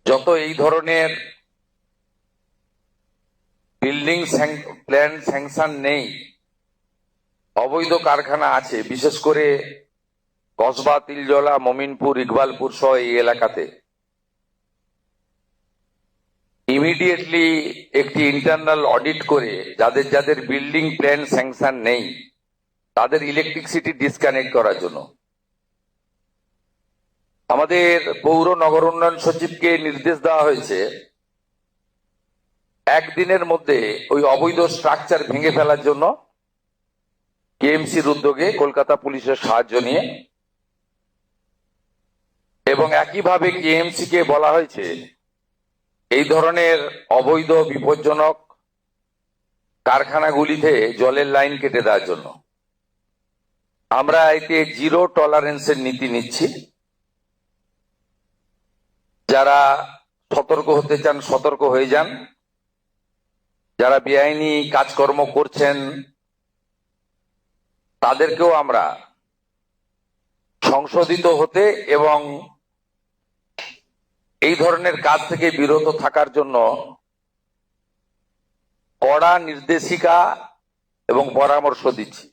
যত এই ধরনের বিল্ডিং প্ল্যান স্যাংশন নেই, অবৈধ কারখানা আছে, বিশেষ করে কসবা, তিলজলা, মমিনপুর, ইকবালপুর সহ এই এলাকাতে ইমিডিয়েটলি একটি ইন্টারনাল অডিট করে যাদের যাদের বিল্ডিং প্ল্যান স্যাংশন নেই তাদের ইলেকট্রিসিটি ডিসকানেক্ট করার জন্য আমাদের পৌর নগর উন্নয়ন সচিবকে নির্দেশ দেওয়া হয়েছে একদিনের মধ্যে ওই অবৈধ স্ট্রাকচার ভেঙে ফেলার জন্য কেএমসির উদ্যোগে কলকাতা পুলিশের সাহায্য নিয়ে, এবং একইভাবে কেএমসি কে বলা হয়েছে এই ধরনের অবৈধ বিপজ্জনক কারখানাগুলিতে জলের লাইন কেটে দেওয়ার জন্য। আমরা এতে জিরো টলারেন্সের নীতি নিচ্ছি। যারা সতর্ক হতে চান সতর্ক হয়ে যান, যারা বেআইনি কাজকর্ম করছেন তাদেরকেও আমরা সংশোধিত হতে এবং এই ধরনের কাজ থেকে বিরত থাকার জন্য কড়া নির্দেশিকা এবং পরামর্শ দিচ্ছি।